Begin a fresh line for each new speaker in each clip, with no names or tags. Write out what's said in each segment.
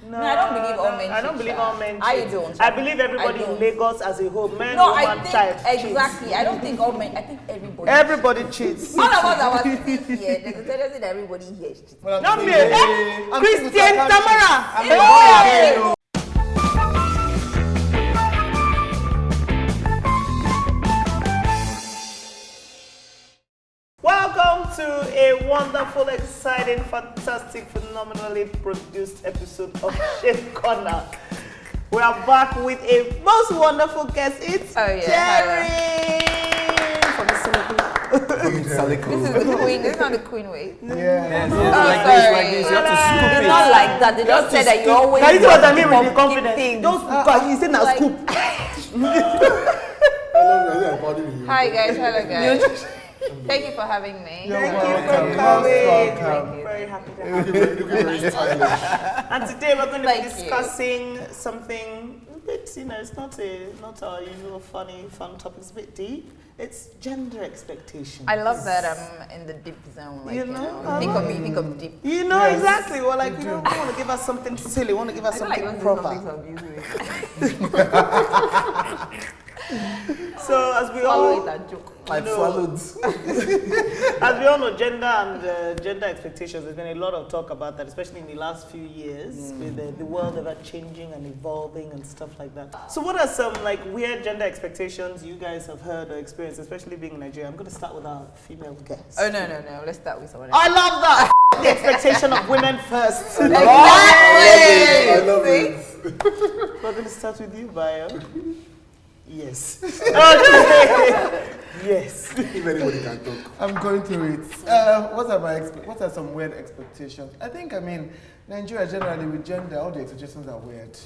No, I don't believe all men cheat.
I don't believe all men cheat.
I don't.
I believe everybody in Lagos as a whole, man,
no,
woman,
I think,
child.
exactly. I don't think all men. I think everybody.
Everybody cheats.
All of us that was sitting here, there's a tendency that everybody here is cheating.
Well,
Not me.
Christian
Tamara. Welcome to a wonderful, exciting, fantastic, phenomenally produced episode of Shade Corner. We are back with a most wonderful guest. It's Derin from Isale Eko.
This is the queen. This is not the queen way.
Yeah.
Oh,
like
sorry.
this, like this. You have to scoop
It's
it.
not like that. They just said that you always.
Now you see what I mean with the
keep
confidence.
things.
Don't scoop. You say now
Like-
scoop.
Hi guys. Hello guys. Thank you for having me.
Thank you for
welcome.
coming.
Welcome.
Very happy to have you. And today we're going to be
Thank you.
discussing something a bit, it's not our usual fun topic. It's a bit deep. It's gender expectations.
I love that I'm in the deep zone. Like,
You know?
think of me, think of deep.
You know
Yes,
exactly. We're like, we don't want to give us something silly. We want to give us
I feel like
something
those
proper.
things
So as we
Follow
all
it and joke.
I
know,
followed.
as we all know, gender and gender expectations. There's been a lot of talk about that, especially in the last few years, with the world ever changing and evolving and stuff like that. So, what are some like weird gender expectations you guys have heard or experienced, especially being in Nigeria? I'm going to start with our female guest.
Oh no. Let's start with someone else.
I love that. The expectation of women first.
Exactly.
I love it.
We're going to start with you, Bayo. Yes. Okay. Yes.
If anybody can talk. I'm going through it. What are some weird expectations? I mean, Nigeria generally with gender, all the expectations are weird.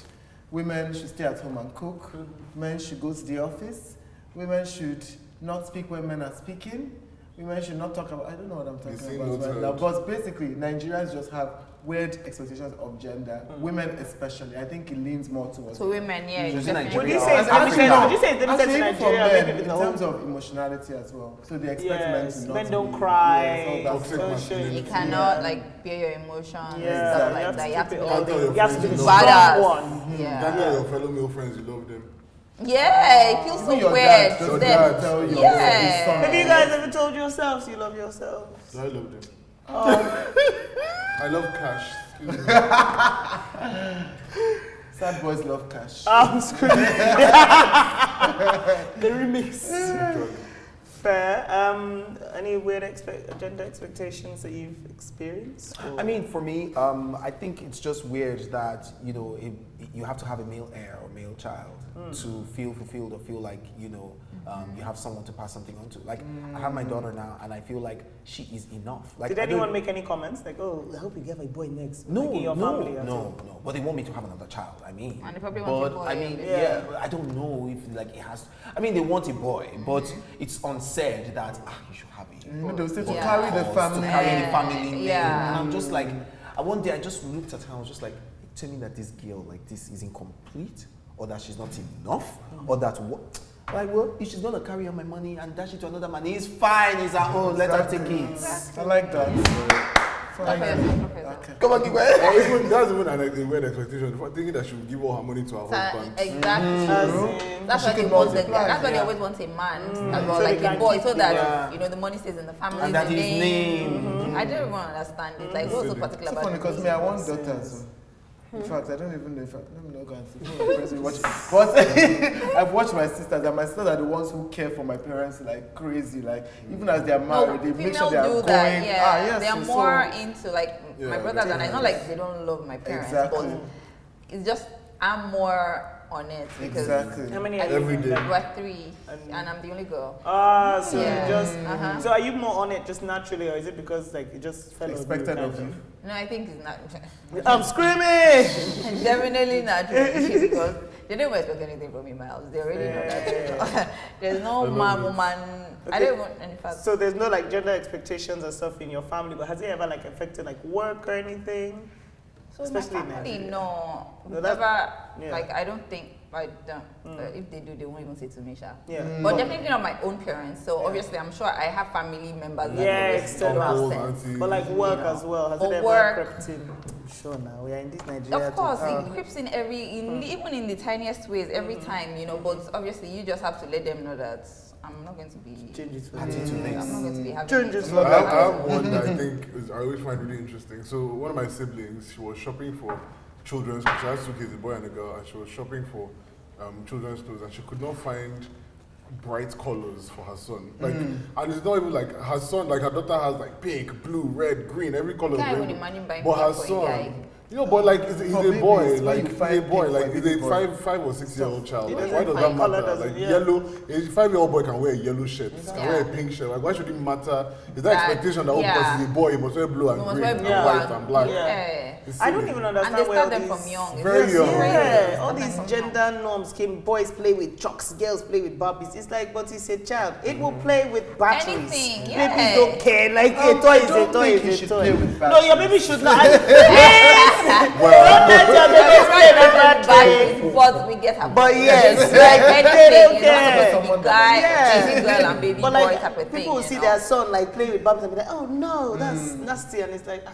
Women should stay at home and cook. Men should go to the office. Women should not speak when men are speaking. Women should not talk about, I don't know what I'm talking about right now, but basically Nigerians just have weird expectations of gender. Women especially, I think it leans more towards
So women, yeah.
Just
definitely.
Would you
Nigeria.
say it's limited? Would you say it's limited to
Actually, for
Nigeria?
men,
Maybe
in
the whole-
terms of emotionality as well. So they expect men to not
men don't
be-
cry.
yes, all that
Don't
stuff.
show
You cannot like bear your emotions and
Yeah,
stuff
you
like
have
that.
to
You have to
keep
be
it
like
all
the
You have to be the strong
badass.
one.
Yeah.
Don't tell your fellow male friends you love them.
Yeah, it feels so
Even your
weird.
dad,
to
your
them.
dad tell you,
Yeah.
his son.
Have you guys ever told yourselves you love yourselves?
I love them.
Oh,
I love cash. Excuse me.
Sad boys love cash.
I'm screaming. The remix. Fair. Any weird gender expectations that you've experienced? Or?
I mean, for me, I think it's just weird that, you have to have a male heir or male child to feel fulfilled or feel like, you have someone to pass something on to. Like, I have my daughter now, and I feel like she is enough. Like,
Did anyone make any comments? Like, oh, I hope you get a boy next.
No,
like in your family or
no. But they want me to have another child. I mean,
And they probably want a
but
boy,
I mean,
yeah.
I don't know if like it has. I mean, they want a boy, but it's unsaid that you should have it.
They'll say to
Yeah.
carry the family.
To carry the family name.
Yeah.
And I'm just like, one day I just looked at her. I was just like, tell me that this girl like this is incomplete, or that she's not enough, or that what. Like, well, if she's gonna carry on my money and dash it to another man, it's fine, it's her own, let her take it.
I like that.
Professor.
Come on, keep going.
That's even a weird expectation. Thinking that she would give all her money to her husband.
Exactly. That's
She
why they
could
want the
multiply.
That's why they
Yeah.
always want a man as
So
well,
they
like
can
a boy,
keep
so
it,
that
yeah.
the money stays in the family.
And that
the
his
name.
name.
I don't even understand it. Like what's so particular
It's
about
funny
it?
because me, I want daughters. In fact, I don't even know if let me not go and see. Watch it. But I've watched my sisters, and my sisters are the ones who care for my parents like crazy. Like even as they are married, they make sure
females
they are
do
going.
that. Yeah,
yes,
they are
so-
more into like my
Yeah,
brothers and I.
yeah.
Not like they don't love my parents,
Exactly.
but it's just I'm more on it because
Exactly.
How many
I
are you?
Every day.
we're three, and I'm the only girl.
So
Yeah.
you just.
Uh-huh.
So are you more on it just naturally, or is it because like it just fell
Expected
on
of
you?
you.
No, I think it's not.
I'm screaming.
Definitely not really, because they don't expect anything from me, Miles. They already know that. There's no man, woman. I
Okay.
don't want any fact.
So there's no like gender expectations or stuff in your family, but has it ever like affected like work or anything?
So
Especially
my
in
family,
Nigeria.
no,
No, that-
never.
yeah.
Like I don't think I don't. If they do, they won't even say to me, Sha.
Yeah.
But definitely not my own parents. So obviously, I'm sure I have family members that
Yeah,
obviously
external.
don't have
Uncles,
sense.
aunties.
But like work
You know.
as well. Has
For
it ever
work.
crept in? Sure now. We are in this Nigeria.
Of course,
too.
it creeps in even in the tiniest ways every time, you know. But obviously, you just have to let them know that I'm not going to be.
Change it for
I'm
you.
not going to be having.
Change it
it.
for
I
them.
have one that I think I always find really interesting. So one of my siblings, she was shopping for children's clothes. She has 2 kids, a boy and a girl, and she was shopping for children's clothes, and she could not find bright colors for her son. Like, and it's not even like her son. Like her daughter has like pink, blue, red, green, every color.
Can't even
rainbow.
imagine buying
But her
pink for a guy.
son. You know, but like, he's
For
a boy,
babies, where
like,
you
he's
find
a boy,
pink for
like,
a
he's
baby
a
boy.
5 or 6 year old child.
He
Like,
doesn't
why does that
find color,
matter?
doesn't-
Like,
yeah.
yellow, a 5-year-old boy can wear a yellow shirt, can
Yeah.
wear a pink shirt. Like, why should it matter? Is that
That-
expectation that, oh,
yeah.
because he's a boy, he must wear blue and
You must
green
wear
and
blue
white
and-
and black?
Yeah.
It's
I don't
silly.
even
And
understand
they
where
start
all
them
these-
from young. It's
Very
just
young.
crazy.
Yeah,
They
all
start
these
them from young.
gender norms came. Boys play with chalks, girls play with Barbies. It's like, but it's a child. It will play with batteries.
Anything,
Babies
yeah.
don't care. Like a toy
I
is a
don't
toy
think you
is a
should
toy.
play with
No, your
batteries.
baby should not.
Well,
Don't let your baby play with batteries.
But we get her.
But yes,
like
like
anything,
they don't
you're not supposed to
care.
be guy,
Yeah.
baby girl, and baby
But
boy
like
type of thing.
people will
you
see
know?
their son like playing with Barbies and be like, oh no, that's nasty, and it's like,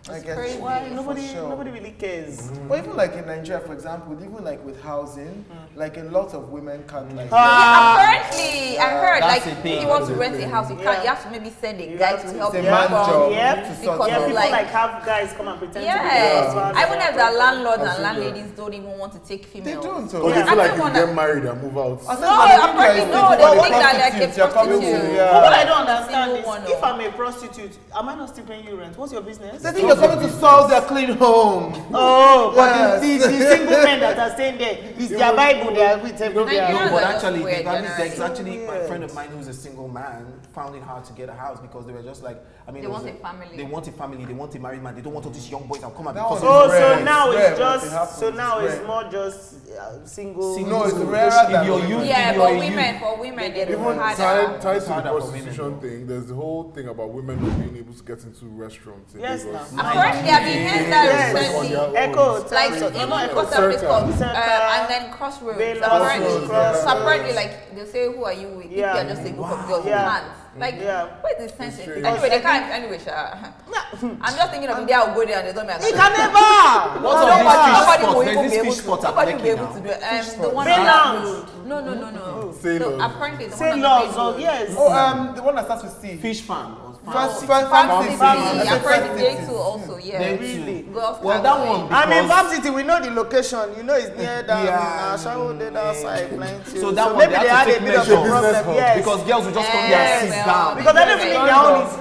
I get
crazy.
you,
why
for
nobody
sure.
nobody really cares.
But even like in Nigeria, for example, even like with housing, like a lot of women can't like.
Apparently, I heard
That's
like
the
if
thing.
you want to rent a house, you can't.
Yeah.
You have to maybe send a
You
guy
have
to
to.
help
It's
you
a man
from.
job
Yep.
to sort
Because
Yeah,
out.
people
like-
like have guys come and pretend to be
Yes,
their husbands.
I would have that landlords and
I've seen that.
landladies don't even want to take
They
females.
don't. So
because
Yeah.
they feel
I
like
don't
if
wanna-
you get married and move out.
I said,
No,
but the
apparently
thing is,
no,
for
they
the
think that like a
prostitutes, you're coming to,
prostitute.
yeah.
But what I don't
A
understand
single
is,
one,
if
no.
I'm a prostitute, am I not still paying you rent? What's your business?
They think you're coming to solve their clean home.
Oh, but
Yes.
the single men that are staying there, it's their Bible they are with every day.
Nigerians
No, but
are just
actually,
weird
there's
generally.
actually my
Weird.
friend of mine who's a single man found it hard to get a house because they were just like, I mean,
They
it was
want a family.
They want a family. They want a married man. They don't want all these young boys that come and
That
because
one
Oh,
is
so
rare,
now
it's
it's
rare, but
just
it happens,
so now
it's
it's
rare.
more just single.
No, it's
Single.
rarer
If
than
you're
women.
youth,
Yeah,
if
but
you're
women,
youth,
for women, they're
Even
harder.
tied to
It's
the
harder for
prostitution
women,
thing, there's the whole thing about women not being able to get into restaurants in
Yes,
Lagos.
now.
Apparently, I've been hearing that
Yes.
recently.
Echo,
Like
so
even
not
what's that place
Circa.
called?
Circa.
And then Crossroads.
Crossroads,
Apparently,
Crossroads.
so apparently, like they'll say, "Who are you with?"
Yeah.
If you're just a group of girls,
Yeah.
you can't. Like,
Yeah.
where's the sense in
It's
it? Anyway, they can't. Anyway, I'm just thinking of the day I'll go there and they told me I
He
can't.
can never.
What's
No,
all these
no,
fish
Nobody
spots?
will
There's
even
this
be able
fish
to.
spot at
Nobody will be
Lekki
able to
now.
do it. The one
Bay
on
Lounge.
that road. No.
Say
So
no.
apparently, the
Say
one on
laws.
that
Oh
road.
yes.
Oh, the one that starts with C.
fish farm.
First
Farm
City.
City.
I said
Apparently,
First
they
City.
too also. Yeah.
They
Really?
Girls
Well,
can
that
go
one
in.
And in
because-
Farm City, we know the location. You know it's near down
Yeah.
in Ashawo, they outside plenty.
So that one,
maybe
they
they
have
had
to
a
take
bit of
measure.
a problem.
Business hub.
Yes.
Because girls will just come there and sit
well,
down.
Because I don't
Very
think
well.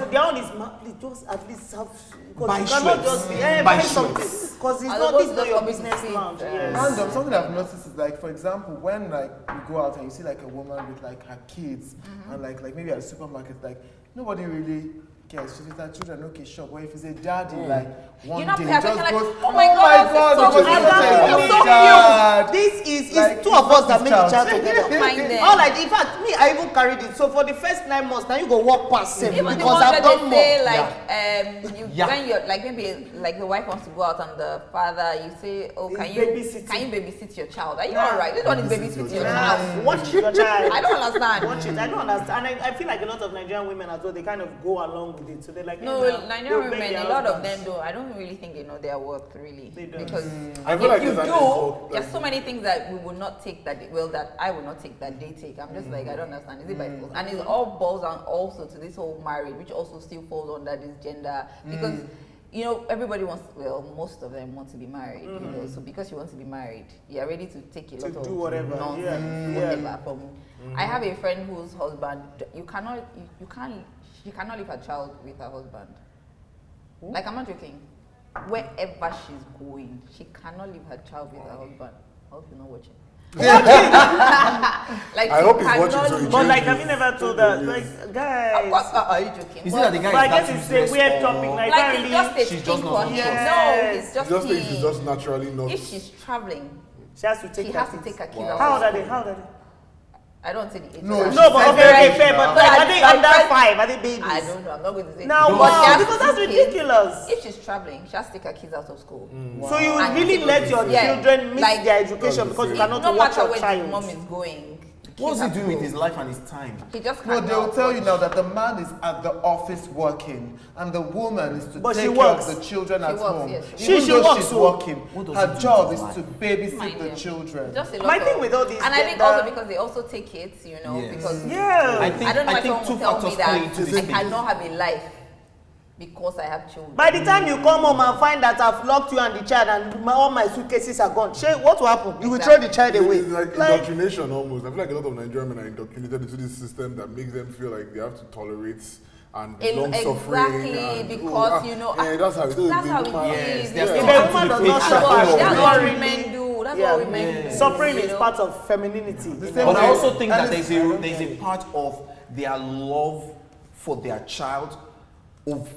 their own is just at least have. Because
Buy
you cannot
Schweppes.
just be
Buy
buy
Schweppes.
something. Because it's
As
not
opposed
this
to
not
just
your
coming to
business
see.
lounge.
Yeah.
Yes.
Random, something I've noticed is like, for example, when like you go out and you see like a woman with like her kids and like maybe at the supermarket, like nobody really cares. She's with her children, okay, sure. But if it's a daddy, like one
You know,
day
pay
just
attention, like,
goes,
oh my God,
God,
this is so
because
And
you're such a
I'm
good
so
dad.
cute. This is
Like,
two of us that
it's
make the
child.
child together.
Mind them.
All like, in fact, me, I even carried it. So for the first 9 months, now you go walk past him
Even the
because
ones
I've
that
done
they say
more.
like
Yeah.
when you're like maybe like the wife wants to go out and the father you say can you babysit your child? Are you
Yeah.
alright? This one is babysit your child.
Watch your child.
I don't understand.
Watch it. I don't understand. And I feel like a lot of Nigerian women as well, they kind of go along with it. So they're like,
No,
hey, now,
Nigerian
they'll beg
women,
their
a lot of
husbands.
them do. I don't really think they know their worth really.
They don't.
Because
I feel like
if you
there's an
do,
insult,
there's
like-
so many things that we will not take that that I will not take that they take. I'm just like I don't understand. Is it by force? And it all boils down also to this whole marriage, which also still falls under this gender because. You know, everybody wants, well, most of them want to be married, you know, so because you want to be married, you're ready to take a lot
To
of
do whatever,
nonsense,
yeah.
whatever. From, I have a friend whose husband, she cannot leave her child with her husband. Like, I'm not joking. Wherever she's going, she cannot leave her child with her husband. I hope you're not watching. Like,
I
she
hope he's watching
cannot
so he
leave-
But like,
changes.
have you never told that? Like,
Of
guys.
course, are you joking?
Is it that the guy
But I
is
guess
that
it's a
useless
weird
or-
topic. Like,
Like,
apparently,
it's just a
she's
thing
just
for
not
him.
interested.
No, it's
She
just
just thinks
him.
she's just naturally not.
If she's traveling,
she has to take
she
her
has to
kids.
take her kids
Wow.
out.
How old are they? How old are they?
I don't say the age.
No,
of
No, but okay, fair, but
But
like, are they
I-
under
I-
5? Are they babies?
I don't know. I'm not going to say.
Now,
But
wow,
she has
because that's
2 kids.
ridiculous.
If she's traveling, she has to take her kids out of school.
So you
And
really
kids-
let your
yeah,
children miss
like-
their education because you cannot
no
watch
matter
your
where
child.
the mom is going. the
What's he
kids
doing
have
with
to
his
go.
life and his time?
He just
No,
can't.
they'll tell you now that the man is at the office working and the woman is to
But she
take care
works.
of the children
She
at
works,
home.
yes.
Even
She
though
works,
she's
so-
working,
What does
her
he do
job
with
is
his
to
life?
babysit
Mind
the
you.
children.
Just a lot
My
of-
thing with all these
and I think
gender-
also because they also take kids, you know,
Yes.
because
Yeah.
I think
don't know
I
why
think
someone
two
will tell
factors
me
play
that
into
I
this thing.
cannot have a life because I have children.
By the time you come home and find that I've locked you and the child and all my suitcases are gone, what will happen? You will throw the child away.
It's like indoctrination almost. I feel like a lot of Nigerian men are indoctrinated into this system that makes them feel like they have to tolerate and long suffering.
Exactly,
And,
because
oh,
you know
yeah, that's how it is.
that's how it
Yes,
is.
they're
That's
still
If a
what-
woman does not
that's
suffer,
what- that's what
really-
women do. That's
Yeah.
what women do.
Suffering
you
is
know?
part of femininity.
The
you
same
know?
But I also think
And
that
it's-
there's a part of their love for their child of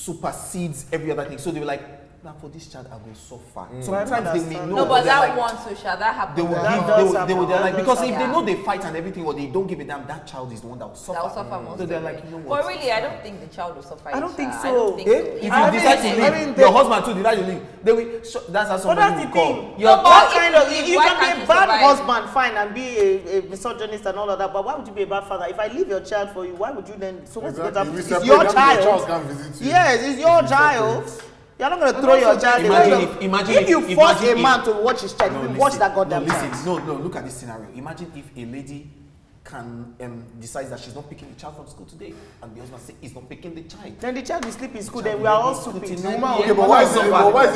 supersedes every other thing. So they were like, now for this child I will suffer. Sometimes they may
understand.
know.
No, but
they're
that
like,
one too, shall that happen?
they will
That
give,
does
they will
happen.
they're like,
That
because
does
if they
happen.
know they fight and everything or they don't give it them, that child is the one that will suffer.
That will suffer most.
So they're
of
like,
it.
you know what?
But really, I don't think the child will suffer.
I don't
it,
think
sha.
so.
I don't think
Eh?
so.
If
I
you decide to
mean,
leave,
I mean,
your husband too decide to leave, they will, that's how
But
somebody
that's the
will call.
thing.
Your
No, but
That
if
kind
you
of
leave,
you
why
can be
can't
a
you
bad
survive?
husband, fine, and be a misogynist and all of that. But why would you be a bad father? If I leave your child for you, why would you then? So what's
Exactly.
going to
If
happen?
we
It's
separate,
your
that means your child
child.
can't visit you.
Yes, it's your
If we
child.
separate.
You're not going to
And
throw your
also,
child
imagine
away.
if
If you force
imagine
a man to watch his child, you watch that goddamn child.
No, look at this scenario. Imagine if a lady can decides that she's not picking the child from school today, and the husband says he's not picking the child.
Then the child will sleep in school. Then we are all stupid.
Okay, but why is it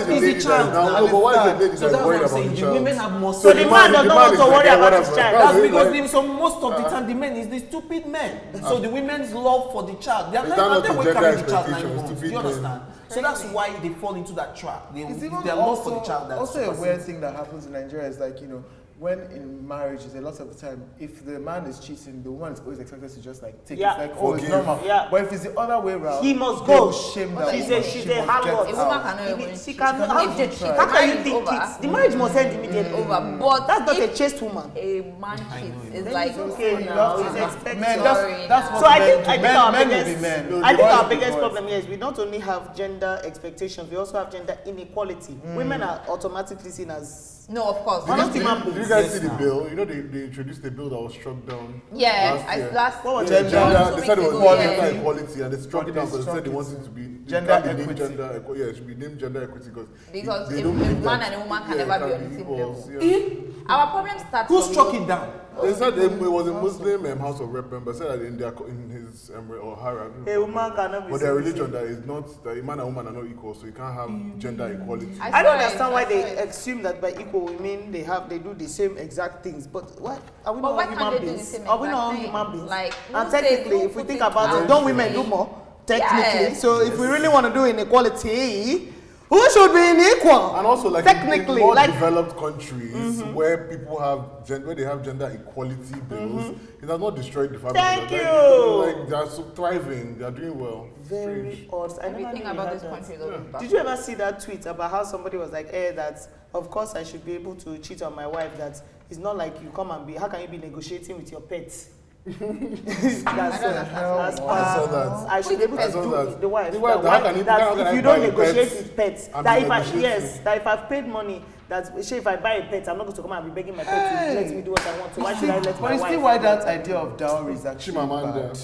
the lady that is now? No, but why is the lady
So
that is
that's what
worried
I'm
about
saying.
the
The
child?
women have more.
So the man does not want to worry about his child.
That's because most of the time the men is the stupid men. So the women's love for the child, they're
Is
not
that not
they
the
will
gender
carry the child 9
expectation,
months. Do
stupid
you
men?
understand? So that's why they fall into that trap. They,
It's even
their love for the child. That's
also a weird thing that happens in Nigeria is like, you know, when in marriages, a lot of the time, if the man is cheating, the woman is always expected to just like take
Yeah.
it, like, oh, it's
Forgive.
normal.
Yeah.
But if it's the other way around,
He must
they
go.
will shame that
She's a-
woman.
she's
She
a
must
hard
get
work.
A
out.
woman cannot even.
She
cheat.
cannot.
How
If the
try.
How can you
marriage
think
is over,
kids? The marriage must end immediately.
over. But
That's not a
if
chaste woman.
a man cheats, it's
Then
like
it's okay
You
now.
have
It's
to-
expected.
Men,
Sorry
that's
now.
what
So I
men
think
do.
our
Men will
biggest
be men.
I think
Boys
our
will be
biggest
boys.
problem here is we not only have gender expectations, we also have gender inequality. Women are automatically seen as
no, of course.
We're not human
Did you
beings.
guys
Yes,
see the
now.
bill? You know they introduced a bill that was struck down.
Yeah,
last year.
What was
Gender-
Gender, they said it was
Equality.
gender equality, and they struck it down because they said they
Struck
wanted it to be
Gender
it can't be named
equity.
Gender equity. Yeah, it should be named gender equity
Because
they
if
don't
a
believe
man
that-
and a woman can
yeah,
never be
it
on the same
equals,
level.
yeah.
Our problem starts
Who
from
struck
you.
it down?
They said it was a Muslim House of Rep member said that in his or her, I don't
a
know,
woman cannot be
but their
seen.
religion that is not that a man and woman are not equal, so you can't have gender equality.
I
saw
don't
it,
understand why
I
they
saw it.
assume that by equal we mean they do the same exact things. But why are we
But
not
why
all
can't
human
they do the
beings?
same
Are we not
exact
all
thing?
human beings?
Like,
and
who says-
technically,
who
if we
put
think
it
about
out
it, don't women
there?
do more? Technically,
Yes.
so if we really want to do inequality, who should be unequal?
And also, like
technically,
in more
like
developed countries where people have where they have gender equality bills, it has not destroyed the family.
Thank
Like,
you.
Like they are so thriving, they are doing well.
very
Strange.
odd. I never
Everything
knew we
about
had
this
that.
country is always back.
Did you ever see that tweet about how somebody was like, that of course I should be able to cheat on my wife, that it's not like you come and be, how can you be negotiating with your pets? That's
I saw that.
I should be able
I
to
saw
do
that.
the wife.
The wife,
that
how can you-
that
how can
if
I
you don't
buy
negotiate
pets
with pets,
and
that
be
if I
negotiating?
that if I've paid money, that say if I buy a pet, I'm not going to come and be begging my pet to let me do what I want. So why should I let
But
my
you see
wife?
why that idea of dowry is actually
Chimamanda.
bad.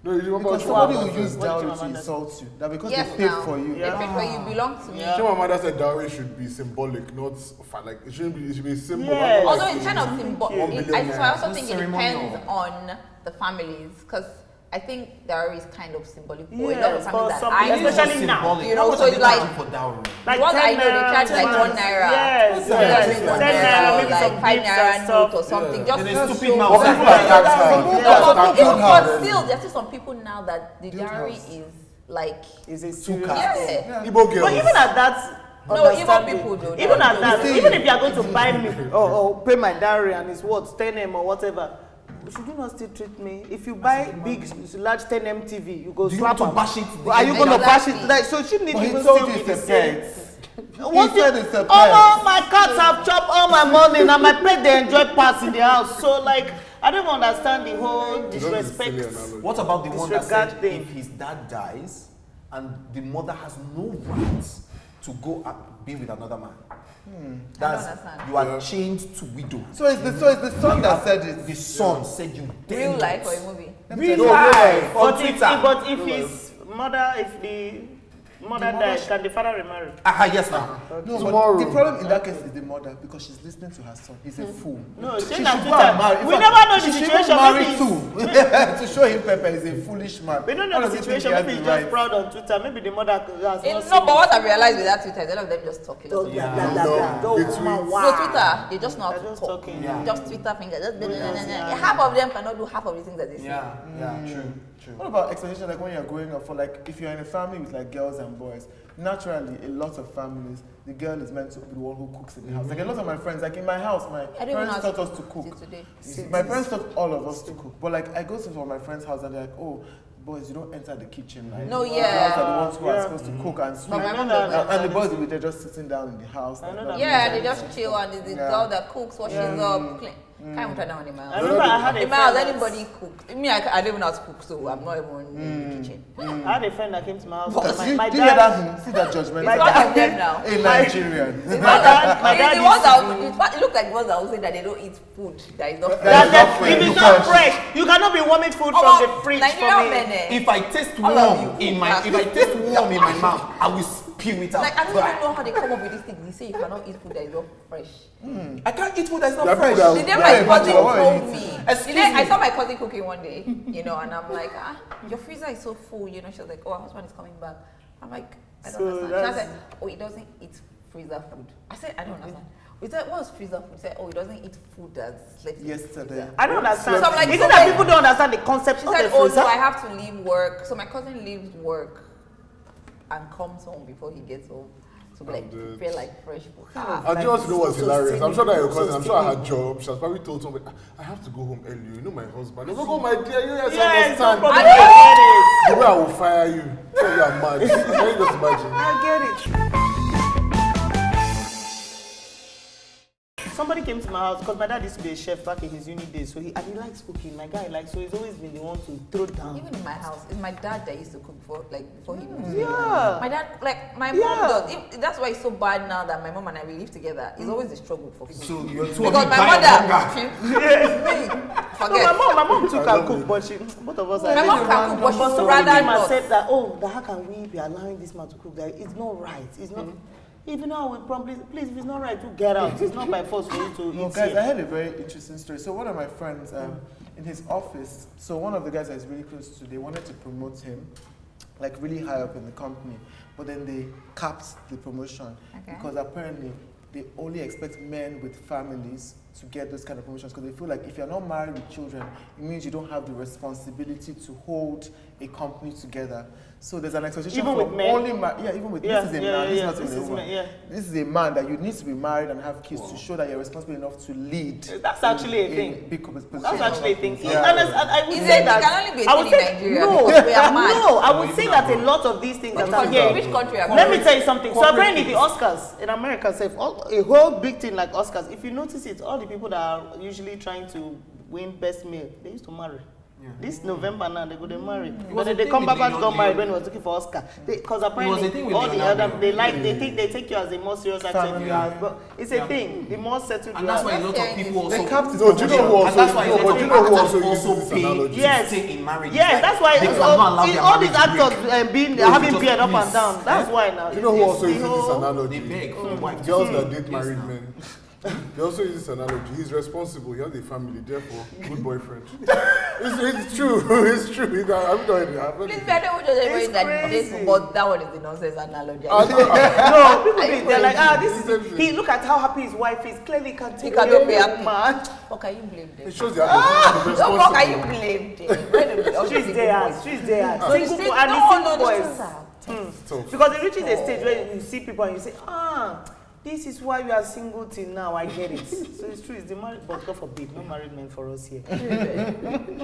No, you remember
Because somebody
Chimamanda
will use
said?
What did
dowry to
Chimamanda
insult you. That because
Yes,
they paid
now.
for you.
They paid for you, belong to me.
Chimamanda said dowry should be symbolic, not like it shouldn't be. It should be a symbol.
Yes.
not
Although
like
it's kind of symbol.
$1 billion.
So I also
It's
think it
ceremonial.
depends on the families, because I think dowry is kind of symbolic for a lot of
Yes, for
families that
some
I
people,
know.
especially now.
Symbolic.
You know,
How much
so
are
it's
they
like-
charging for dowry?
Like
What I know, they charge like 1 naira.
Yes,
So
yes.
like 1
10 naira, maybe
like
some
5
gifts
naira
and
note
stuff.
or something.
Yeah.
Just
Then
to
it's stupid
show
now.
Or
that-
people like that
Some
now.
people
No,
have
but,
build
but
house.
still, there's still some people now that the
Build
dowry
house.
is like,
Is a
Two
serious
cars.
thing.
yeah.
Igbo girls.
But even at that,
No, Igbo
understanding,
people do.
even
No,
at that,
see,
even if you are going to buy me or pay my dowry and it's what 10M or whatever, should you not still treat me? If you buy big, large 10M TV, you go
Do you
slap
want to
am.
bash it?
Are you going to bash it?
Exactly.
Like, so shouldn't it
But he
even
told
still
you
be
it's
the
a
same?
pet.
What
He said
you-
it's a
Oh
pet.
no, my cats have chopped all my money and my pet they enjoy parts in the house. So like, I don't understand the whole
It's not a silly
disrespect.
analogy.
What about the one that
Disregard
said
thing.
if his dad dies and the mother has no right to go and be with another man? That's
understand.
you are chained to widow.
So it's the son that said it.
The son said you
Real
dare
life
not.
or a movie?
Real
No,
life.
on
But if,
Twitter.
but if his mother, if the mother dies, can the father remarry?
Yes, now.
No,
Tomorrow.
but the problem in that case is the mother because she's listening to her son. He's a fool.
No,
She
say
should
na
go
Twitter.
and marry. In
We
fact,
never know the
she should
situation.
marry
Maybe
too to show him Pepper is a foolish man.
we don't
How
know
does
the
he think
situation.
he has
Maybe he's
the
just
right?
proud on Twitter. Maybe the mother has not
No,
seen
but what
it.
I realized with that Twitter is a lot of them just talking.
Blah,
Yeah.
blah, blah, blah.
No,
Don't
between-
man,
No,
wow.
Twitter, they just know how
They're
to
just
talk.
talking.
Yeah.
Just Twitter finger. Just
Yeah.
half of them cannot do half of the things that they say.
Yeah, true.
What about expectations like when you're growing up? For like, if you're in a family with like girls and boys, naturally, a lot of families, the girl is meant to be the one who cooks in the house. Like a lot of my friends, like in my house, my
I don't even
parents
know
taught us to cook.
till today.
My parents taught all of us to cook. But like, I go to some of my friends' house and they're like, oh, boys, you don't enter the kitchen. Like,
No,
the
yeah.
girls are the ones who are
Yeah.
supposed to cook and sweep.
But my
I
mom
know
does
that.
that.
And the boys will be there just sitting down in the house.
I know
like
that.
Yeah, they just chill and the
Yeah.
girl that cooks, washes up, clean. Can't even try that one in my
I
house.
remember I had a
In my house,
friend.
anybody cook. Me, I don't even know how to cook, so I'm not even in the kitchen.
I had a friend that came to my house.
But
My
Do you hear
dad.
that? See that judgment?
My
It's one
dad-
of them now.
A Nigerian.
My dad. My
It's
dad
the ones
used
that
to be-
it look like the ones that will say that they don't eat food that is not fresh.
That is not
If
fresh.
it's not fresh, you cannot be warming food from the fridge for
Nigerian
me.
men, eh?
If I taste
All of
warm
you.
in my mouth, I will spew it out.
Like I don't even know how they come up with this thing. They say you cannot eat food that is not fresh.
I can't eat food that's not
There are
fresh.
people
The
that-
day
Yeah,
my cousin
but what
told
is
me,
Excuse
the day I
me.
saw my cousin cooking one day, and I'm like, your freezer is so full, She was like, oh, her husband is coming back. I'm like, I don't
So
understand. She
that's-
said, oh, he doesn't eat freezer food. I said, I don't understand. We said, what's freezer food? He said, oh, he doesn't eat food that's left in the
Yesterday.
freezer.
I don't understand.
So I'm like,
Is it
so
that
when-
people don't understand the concept
She
of
said,
the
oh,
freezer?
no, I have to leave work. So my cousin leaves work and comes home before he gets home. So like,
And,
prepare like fresh food.
I just want to know what's hilarious. I'm sure that your cousin, I'm sure her job, she has probably told somebody, I have to go home early. You know my husband. I go, oh my dear, you guys
Yes, no
understand.
problem.
I know.
I get it.
The way I will fire you. You are mad. Can you just imagine?
I get it. Somebody came to my house because my dad used to be a chef back in his uni days, so he likes cooking. My guy likes, so he's always been the one to throw down.
Even in my house, it's my dad that used to cook before he moved.
Yeah.
My dad, like my
Yeah.
mom does. That's why it's so bad now that my mom and I we live together. It's always a struggle for food.
So you're two of
Because
you
my
die of
mother,
hunger.
me,
No,
forget.
my mom too
I
can
love
cook,
it.
but both of us
My
are.
mom can cook, but
But
she's
somebody
rather
came and
not.
said that, how can we be allowing this man to cook? That it's not right. It's not. Even though I would probably, please, if it's not right, you get out. It's not by force for you to
No,
eat
guys, I
here.
had a very interesting story. So one of my friends, in his office, so one of the guys that is really close to, they wanted to promote him, like really high up in the company, but then they capped the promotion
Okay.
because apparently they only expect men with families to get those kind of promotions because they feel like if you're not married with children, it means you don't have the responsibility to hold a company together. So there's an expectation
Even
for
with men?
only even with
Yeah,
this is a
yeah,
man,
yeah,
this
yeah.
is not
This
even a
is
woman.
man, yeah.
This is a man that you need to be married and have kids to show that you're responsible enough to lead.
That's actually a
in
thing.
big positions.
That's actually a thing.
Yeah.
And I would
Is
say
it-
that
it can only be a
I would
thing in
say
Nigeria
no,
because we are mad.
no. I would say that a lot of these things
Which
that are
country?
here.
Which country are
Let me
we?
tell you something. So
Corporate
apparently the Oscars in America, say a whole big thing like Oscars. If you notice it, all the people that are usually trying to win best male, they used to marry. This November now they go to marry.
was
But
a
they
thing
come
with
back
Leo-
got married when he was looking for Oscar. Because
was a
apparently
thing with
all the
Leonardo.
other they think they take you as a more serious actor.
Family.
You are, but it's a thing. The more settled
And
you
that's
are.
why a lot of people also.
They capped it.
No, do you know who
And
also,
that's why a
no,
lot
but
of
do you know who
actors
also uses
also
this
pay
analogy?
Yes.
to stay in marriage.
Yes, that's why
they cannot allow their
all these
marriage to break.
actors being
No,
having
just
beard up and
please.
down. That's why now.
Do you know who
It's
also
the
uses this
whole-
analogy?
They beg for the wife.
Girls
to
that
stay.
date
Yes,
married
now.
men. They also use this analogy. He's responsible. He has a family. Therefore, good boyfriend. it's true. It's true. I'm not in it.
Please, I don't want to
It's
say that
crazy.
this, but that one is the nonsense analogy.
I know.
No, people think they're like, this
Same
is
thing.
he. Look at how happy his wife is. Clearly, can take
can
care
be
of
happy.
your man.
How can you blame them?
It shows the other
No, how can you blame them? Where do all the
She's
single
there.
boys?
She's there.
So the
Single
street-
boy and the
no,
single
the
boys.
streets are-
Tough.
Because it reaches a stage where you see people and you say, this is why you are single till now. I get it. So it's true. It's the married, but God forbid, no married men for us here.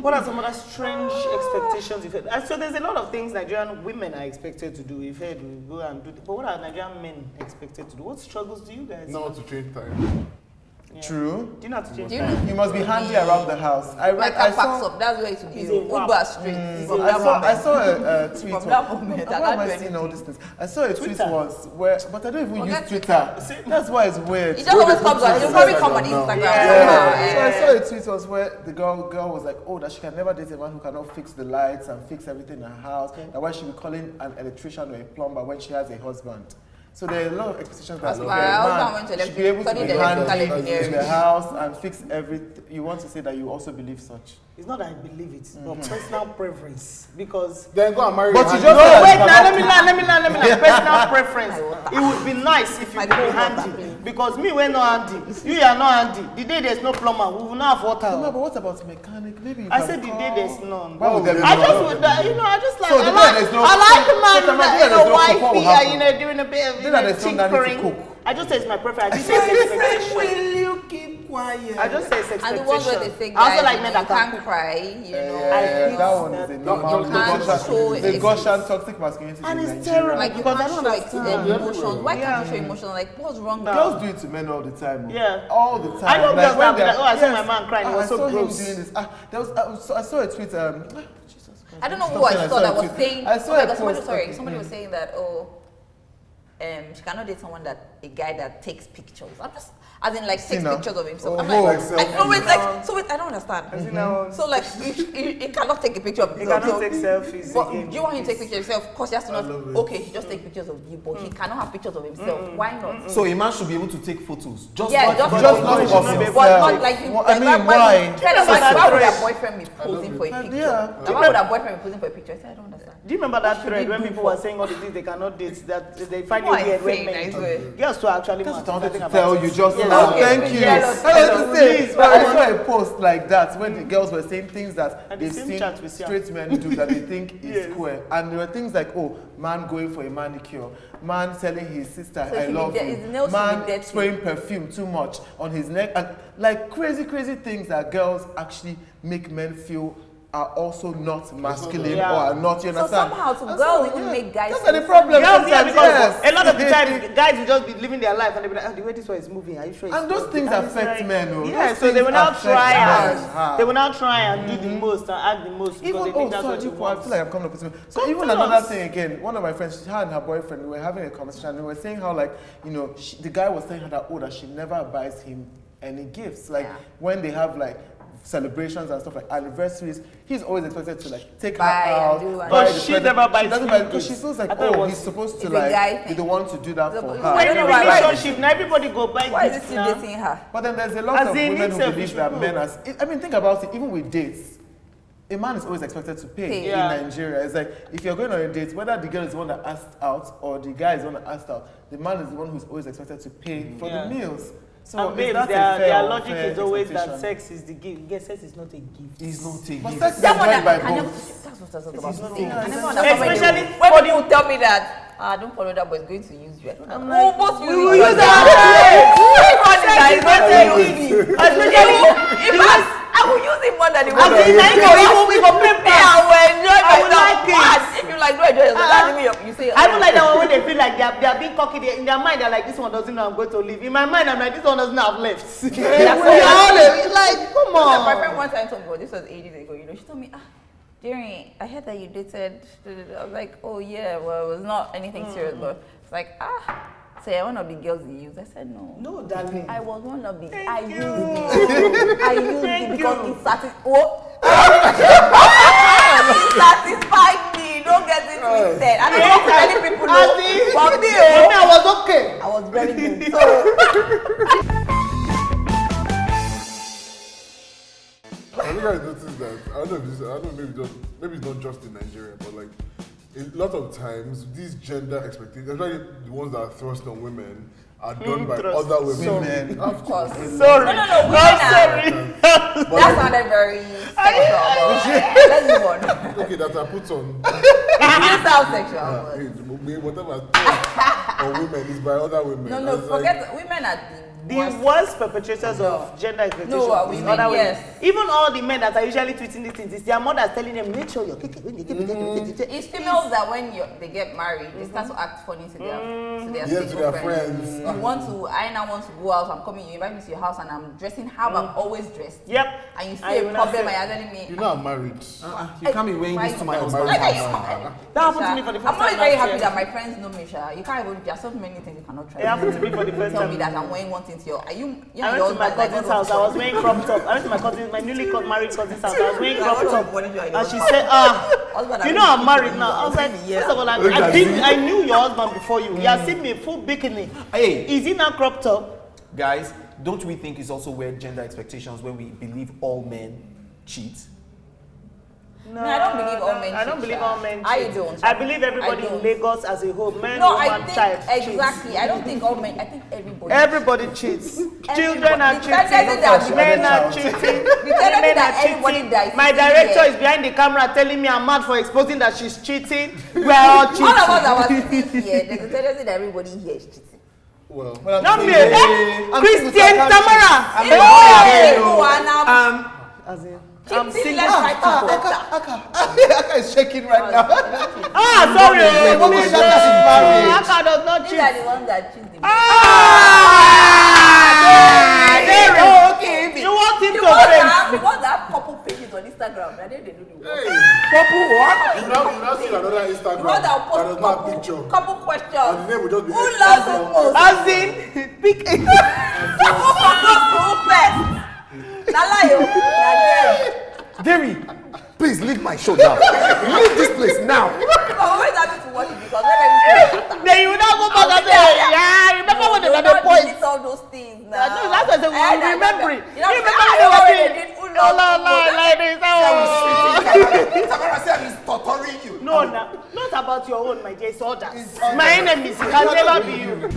What are some other strange expectations you've heard? So there's a lot of things Nigerian women are expected to do. We've heard we go and do. But what are Nigerian men expected to do? What struggles do you guys?
Now to change time.
Yeah.
True.
Do you know how to change
Do you
tires?
know?
You must be handy around the house. I read.
Like
I
a packs
saw.
up, that's where it will be.
It's a wrap.
Uber straight. From
I
that
saw, I
moment.
saw a tweet.
From that moment, I
Why am
can't
I
do
seeing all these things? I saw a tweet
Twitter.
once where, but I don't even
Forget
use Twitter. That's why it's weird.
It just always comes on. It'll probably come on
Instagram now.
Instagram.
Yeah. So I
somehow,
saw a tweet once where the girl was like, oh, that she can never date a man who cannot fix the lights and fix everything in her house. That why she be calling an electrician or a plumber when she has a husband. So there are a lot of expectations that
That's why I also went to
should be able to
study
be
the electrical
handy
engineering.
in the house and fix everything. You want to say that you also believe such?
It's not that I believe it, but personal preference. Because
Then go and marry
But
a
you
handy
just-
no,
Yeah,
wait,
you
now
cannot-
let me learn. Personal preference. It would be nice if you
My
could be
cold water,
handy.
please.
Because me, we're not handy. You are not handy. The day there's no plumber, we will not have water.
No, but what about mechanic? Maybe you
I
can
said the
call-
day there's none.
Why would there be
I
none?
just would, I just like,
So the day there's no-
I like
so
man,
the day
that,
there's no
wifey,
cook, what will happen?
doing a bit of,
Then there's no nanny to
tinkering.
cook.
I just say it's my preference. I just say it's expectation.
Will you keep quiet?
I just say it's expectation.
And the ones where they say,
I also
guys,
like men
you
that can
can't
cook.
cry, you know.
Yeah, that one is a
Don't-
normal
don't- don't
show
the
it.
Gaussian toxic masculinity
And
in
it's
Nigeria.
terrible.
Like you
Because I
can't
don't
show
understand.
emotions. Why
Yeah.
can't you show emotions? Like what's wrong with
Girls do it to men all the time.
Yeah.
All the time.
I know girls
when
that be
they're-
like, oh, I saw my man crying, it was
I
so
saw
gross.
him doing this. There was, I saw a tweet. Jesus Christ.
I don't know
Stop
who I
saying
saw that
a
was
tweet.
saying.
I saw
oh my
a
God, somebody,
post.
sorry,
Okay.
somebody was saying that she cannot date someone a guy that takes pictures. I'm just as in like takes
now?
pictures of himself.
Oh,
I'm
like
like, so wait, like, so wait, I don't understand.
You know,
So like, he cannot take a picture of
you
himself.
cannot
so-
take selfies
But
again.
do you want him to take pictures of himself? Of course, he has to
I
not.
love it.
Okay, he just take pictures of you, but he cannot have pictures of himself. Why not?
So a man should be able to take photos. Just
Yeah,
not
just
Just
not
not
of
of
himself.
himself.
But not like you.
Well, I
like,
mean, why?
Why would a boyfriend be posing for a
it.
picture?
Yeah.
Like, why would a boyfriend be posing for a picture? I said, I don't understand.
Do you remember that
should
thread
we
when
do
people
for-
were saying all the things they cannot date, that they find it
Why
weird when
saying
men
that?
do?
It's
Girls to actually
That's
mad.
what I wanted
Think
to
about
tell
it.
you just
Yes.
now.
Okay.
Thank you.
Yes.
I was to say,
Please,
but I
but-
saw a post like that when the girls were saying things that
And the
they've
same
seen
chat we see.
straight men do that they think is
Yes.
square. And there were things like, oh, man going for a manicure, man telling his sister,
So
I
should be
love
de-
you,
his nails should be
man
dirty.
spraying perfume too much on his neck, and like crazy things that girls actually make men feel are also not masculine
Yeah.
or are not, you
So
understand?
somehow to
And
girls
so,
even
yeah,
make guys
that's
feel
the problem.
Girls, yeah,
sometimes,
because
yes.
a lot of the time, guys will just be living their life and they'll be like, oh, the way this one is moving, are you sure it's
And those
not?"
things
And it's
affect
like-
men, oh.
Yeah,
Those
so they
things
will now
affect
try
men.
and they will now try and do the most and act the most because
Even,
they
oh,
think that's
sorry,
what you
look, I
want.
feel like I'm coming up with something. So
Come
even
tell
another
us.
thing again, one of my friends, her and her boyfriend, we were having a conversation and we were saying how like, you know, the guy was telling her that, oh, that she never buys him any gifts. Like
Yeah.
when they have like celebrations and stuff like anniversaries, he's always expected to like take
Buy
her
and
out.
do and-
buy
But
the
she
present.
never buys
She doesn't
him
buy because she
gifts.
feels
I
like,
thought it
oh,
was-
he's supposed to
it's a guy
like
thing.
be the one to do that
So,
for
but
her.
why
When in
don't
a
know why-
relationship, now everybody go buy
Why is
gifts
he
now.
still dating her?
But then there's a lot
As
of
in
women who
itself,
believe
you
that
should
men
go.
are. I mean, think about it. Even with dates, a man is always expected to pay
Yeah.
in Nigeria. It's like if you're going on a date, whether the girl is the one that asked out or the guy is the one that asked out, the man is the one who's always expected to pay for
Yeah.
the meals. So
And
is
babes,
that a
their
fair or
logic
unfair
is always that
expectation?
sex is the gift. Yes, sex is not a gift.
He's not
But
taking.
sex is
That one
enjoyed by
I can never.
both.
That's what I was
This
about
is
to
not
say.
a-
I never
Especially
understand when
Especially
they- when people tell me that don't follow that boy, is going to use you. I don't know.
I'm like,
Both
we
you
will
use
use
that.
Sex is not a gift. Especially
In fact, I will use him more than the
as
woman.
in I go we go pay
Yeah, I will enjoy
I will
myself.
like it.
What? If you like, do enjoy yourself. That's me. You say.
I don't like that one when they feel like they are being cocky. In their mind, they're like, this one doesn't know I'm going to leave. In my mind, I'm like, this one doesn't have left.
That's
We are all like, come
My friend
on.
one time told me, well, this was ages ago, you know, she told me, Derin, I heard that you dated. I was like, oh yeah, well, it was not anything serious, but it's like, so you're one of the girls you use. I said, no.
No, darling.
I was one of the,
Thank
I
you.
used it. I used
Thank
it because
you.
it satisfied me. Don't get it twisted. I don't know how many people know.
As in,
For me,
for me, I was okay.
I was very good. So,
I think I noticed that. I don't know if this, I don't know, maybe it's not just in Nigeria, but like a lot of times these gender expectations, especially the ones that are thrust on women, are done by
thrust.
other women.
Women.
of course.
Sorry.
No, women
I'm
are-
sorry.
That sounded very sexual. But let's move on.
Okay, that I put on
It sounds sexual. but-
whatever or women is by other women.
No,
It's like-
forget women are the
The worst perpetrators of gender expectations.
No,
is
women,
other women.
yes.
Even all the men that are usually tweeting these things, it's their mothers telling them, make sure you're
It's females that when they get married, they start to act funny to their
friends.
You want to, I now want to go out, I'm coming, you invite me to your house and I'm dressing how I'm always dressed.
Yep.
And you see a problem and you're telling me,
You know I'm married.
You can't be wearing this to my husband.
That happened to me for the first
I'm
time.
not very
last
happy
year.
that my friends know me, Sha. You can't even, there are so many things you cannot try.
It happened to me for the first
Tell
time.
me that I'm wearing one thing to your, are you
I went to my cousin's house. I was wearing crop top. I went to my newly married cousin's house. I was wearing crop top, and she said, you know I'm married now. I was like, first of all, I knew your husband before you. He has seen me in full bikini.
Hey,
Is he now crop top?
guys, don't we think it's also weird gender expectations when we believe all men cheat?
No, I don't believe all men cheat.
I don't believe all men cheat.
I don't.
I believe everybody
I
in
don't.
Lagos as a whole, men,
No,
woman,
I think
child,
exactly.
cheats.
I don't think all men. I think everybody.
Everybody cheats. Children are
The tendency that
cheating. Men are cheating.
The tendency
Men
that
are
everybody
cheating.
that is
My
sitting
director
here-
is behind the camera telling me I'm mad for exposing that she's cheating. We're all cheating.
All of us that were sitting here, there's a tendency that everybody here is cheating.
Well,
Not me.
I'm
Christian Tamara. As in, I'm
Cheating
single.
left, right, and center.
Aka is shaking right now.
Sorry.
Mommy Shaka is married.
Aka does not
These
cheat.
are the ones that cheat the most.
Derin.
Oh, okay.
You want him
The
to
ones
face?
that have couple pages on Instagram, and then they do the work.
couple what? You now see another Instagram
The ones that
that
will
does
post
not have picture.
couple questions.
And the name will just be
Who loves who most?
As in, pick a
Who propose to who first? Nalayo,
Derin, please leave my show now. Leave this place now.
I'm always happy to watch it because when everything
Then you will not go back and say, yeah, remember when they were the point?
delete all those things now.
No, that's what I said, we will remember it.
You know,
You remember
I
when they
know
were
when
doing
they did who
no,
loves who most.
like this. Oh.
Tamara said he's torturing you.
No, not about your own, my dear, it's others. My enemies, it can never be you.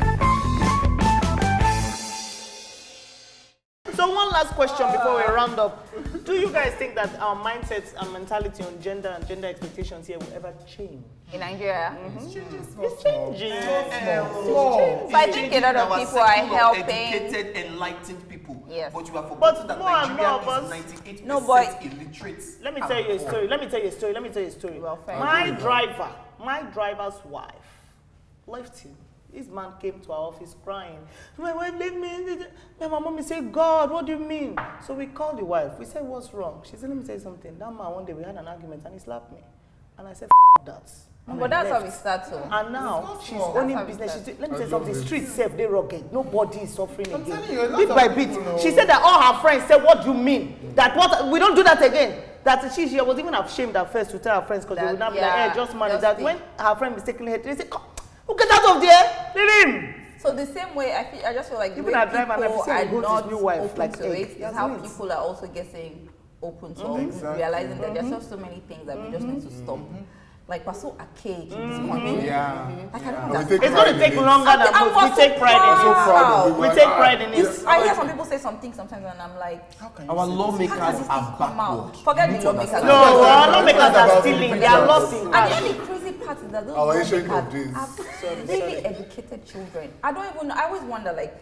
So one last question before we round up. Do you guys think that our mindsets and mentality on gender and gender expectations here will ever change?
In Nigeria.
It's changing.
So I think a lot of people are helping.
Educated, enlightened people.
Yes.
But you have
But
forgotten that
more and more
Nigeria
of us-
is 98%
No, but-
illiterate.
Let me tell you a story. Let me tell you a story.
Well, fair
My driver's wife left him. This man came to our office crying. My wife left me. Then my mommy said, God, what do you mean? So we called the wife. We said, what's wrong? She said, let me tell you something. That man, one day we had an argument and he slapped me. And I said, that. And
But
I
that's how
left.
we start to.
And now she's
small.
owning
That's how we
business.
start.
Let me tell you something. Streets safe, they rugged. Nobody is suffering
I'm
again.
telling you, a lot
Bit
of
by
people
bit.
know.
She said that all her friends said, what do you mean? That what we don't do that again. That she was even ashamed at first to tell her friends because they
That-
would not be
yeah,
like, hey, just manage
just
that.
think.
When her friend mistakenly hit, they say, come, get out of there. Leave him.
So the same way, I just feel like the
Even
way
our driver and
people
everything,
are
he holds
not
his new wife
open
like
to
egg.
it is
That's
how
it.
people are also getting open to
Exactly.
realizing that there's just so many things that we just need to stop. Like we're so archaic in this country.
Yeah.
Like I don't
And we
understand.
take
It's going to
pride
take
in it.
longer than
I'm
most. We take pride in
I'm so
it.
proud of you.
We
Like,
take pride in it.
yes.
I hear some people say something sometimes and I'm like,
How can you
Our
say
lawmakers
how does this
are
thing come out?
backward.
Forget
You
the
need to
lawmakers.
understand.
No,
That's
our lawmakers
about
are
the
stealing. They
lawmakers.
are lost in
And
cash.
the only crazy part is that those
Our ancient
lawmakers
of days.
have really educated children. I don't even know. I always wonder, like,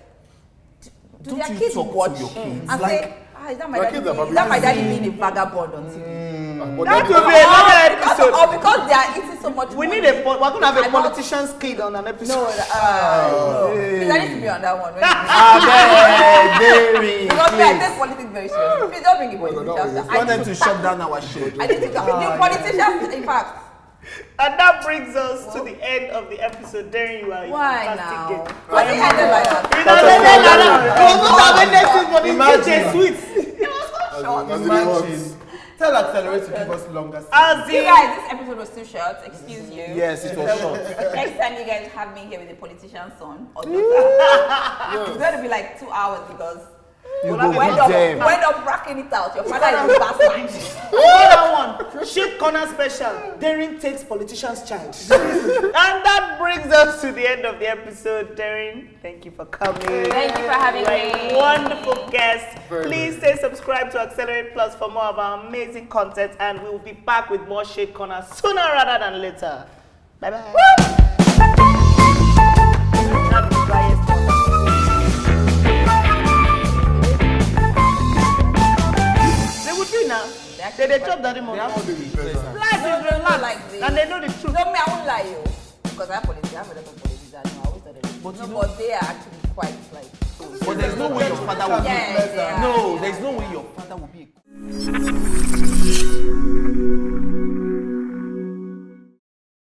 do
Don't
their
you
kids
talk to
watch
your kids?
and
Like-
say, is that my
Their
daddy
kids are
being, is that my daddy
probably-
being a vagabond on TV?
But
That
then-
will be another episode.
Or because they are eating so much
We
money.
need we're going to have a
cannot-
politician's kid on an episode.
No, no. Please, I need to be on that one.
Derin,
Because me, I take
please.
politics very seriously. Please don't bring the
no,
politicians.
no,
Want them to shut down our show.
I need to the politicians, in fact.
And that brings us to the end of the episode. Derin, you are a
Why
fantastic
now?
guest.
Was it ended like that?
It doesn't end like that. It was not having next week, but it's
Imagine.
DJ Sweet. It was so short.
As in it was.
Imagine. Tell Accelerate to give us longer.
As
You
in,
guys, this episode was too short. Excuse you.
Yes, it was short.
Next time you guys have me here with a politician's son or daughter, it's going to be like 2 hours because
You
Well,
go
I
when
beat them.
up racking it out, your father is a bastard.
another one. Shade Corner special. Derin takes politician's charge. And that brings us to the end of the episode. Derin, thank you for coming.
Thank you for having
You are a
me.
wonderful guest.
Very
Please stay subscribed to Accelerate Plus for more of our amazing content, and we will be back with more Shade Corner sooner rather than later. Bye bye.
actually
They
quite
chop daddy
pleasant.
money.
How they be pleasant?
Life
No,
is
no, not
relaxed.
like this.
And they know the truth.
No, me, I won't lie you. Because I have police, I have a lot of police. I know, I always tell them.
But
No,
you know-
but they are actually quite like.
But there's no way your father will
Yeah,
be.
they are,
No,
yeah.
there's no way your father will be.